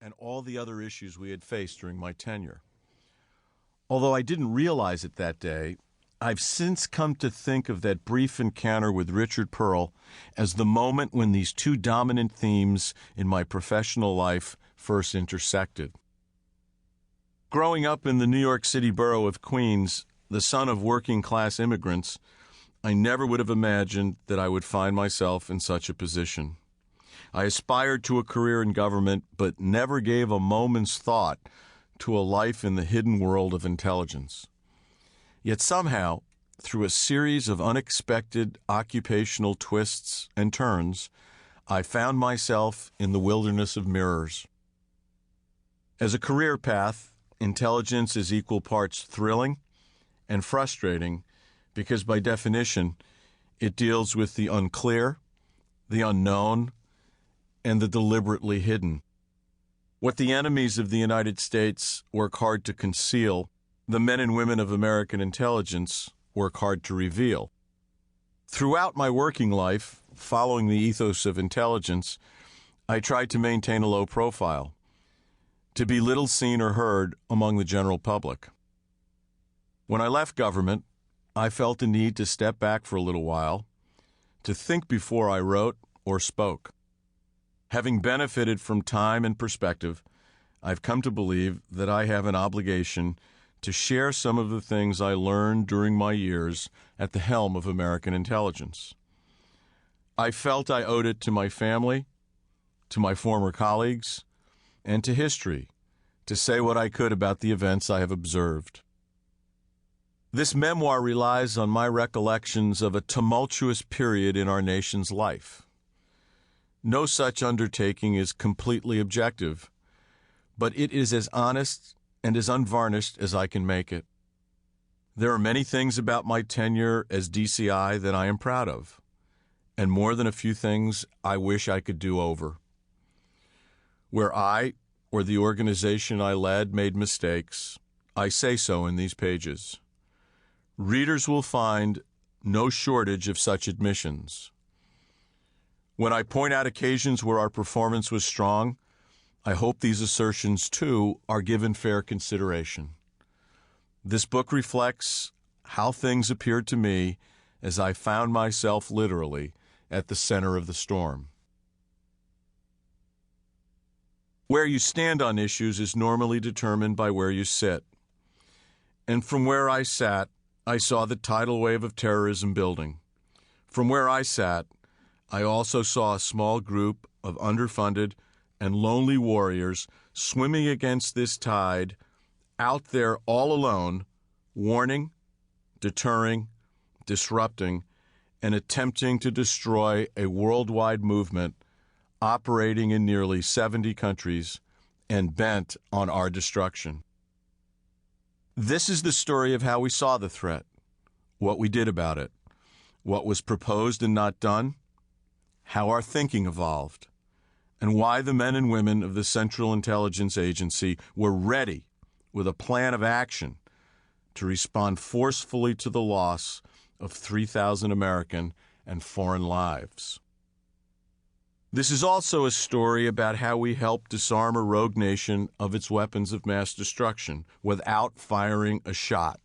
and all the other issues we had faced during my tenure. Although I didn't realize it that day, I've since come to think of that brief encounter with Richard Pearl as the moment when these two dominant themes in my professional life first intersected. Growing up in the New York City borough of Queens, the son of working-class immigrants, I never would have imagined that I would find myself in such a position. I aspired to a career in government, but never gave a moment's thought to a life in the hidden world of intelligence. Yet somehow, through a series of unexpected occupational twists and turns, I found myself in the wilderness of mirrors. As a career path, intelligence is equal parts thrilling and frustrating because, by definition, it deals with the unclear, the unknown, and the deliberately hidden. What the enemies of the United States work hard to conceal, the men and women of American intelligence work hard to reveal. Throughout my working life, following the ethos of intelligence, I tried to maintain a low profile, to be little seen or heard among the general public. When I left government, I felt a need to step back for a little while, to think before I wrote or spoke. Having benefited from time and perspective, I've come to believe that I have an obligation to share some of the things I learned during my years at the helm of American intelligence. I felt I owed it to my family, to my former colleagues, and to history to say what I could about the events I have observed. This memoir relies on my recollections of a tumultuous period in our nation's life. No such undertaking is completely objective, but it is as honest and as unvarnished as I can make it. There are many things about my tenure as DCI that I am proud of, and more than a few things I wish I could do over. Where I or the organization I led made mistakes, I say so in these pages. Readers will find no shortage of such admissions. When I point out occasions where our performance was strong, I hope these assertions, too, are given fair consideration. This book reflects how things appeared to me as I found myself literally at the center of the storm. Where you stand on issues is normally determined by where you sit. And from where I sat, I saw the tidal wave of terrorism building. From where I sat, I also saw a small group of underfunded and lonely warriors swimming against this tide, out there all alone, warning, deterring, disrupting, and attempting to destroy a worldwide movement operating in nearly 70 countries and bent on our destruction. This is the story of how we saw the threat, what we did about it, what was proposed and not done, how our thinking evolved, and why the men and women of the Central Intelligence Agency were ready with a plan of action to respond forcefully to the loss of 3,000 American and foreign lives. This is also a story about how we helped disarm a rogue nation of its weapons of mass destruction without firing a shot,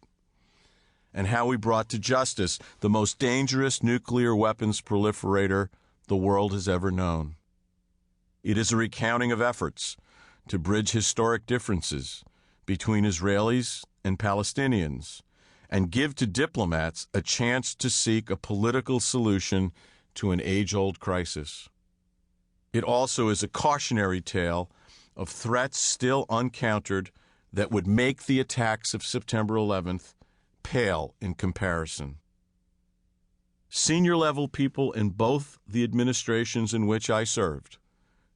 and how we brought to justice the most dangerous nuclear weapons proliferator the world has ever known. It is a recounting of efforts to bridge historic differences between Israelis and Palestinians and give to diplomats a chance to seek a political solution to an age-old crisis. It also is a cautionary tale of threats still uncountered that would make the attacks of September 11th pale in comparison. Senior-level people in both the administrations in which I served,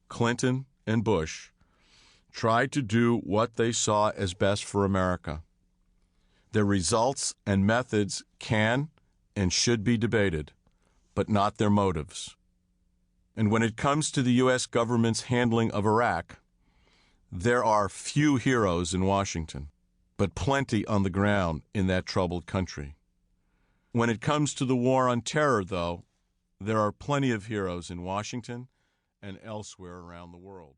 Clinton and Bush, tried to do what they saw as best for America. Their results and methods can and should be debated, but not their motives. And when it comes to the U.S. government's handling of Iraq, there are few heroes in Washington, but plenty on the ground in that troubled country. When it comes to the war on terror, though, there are plenty of heroes in Washington and elsewhere around the world.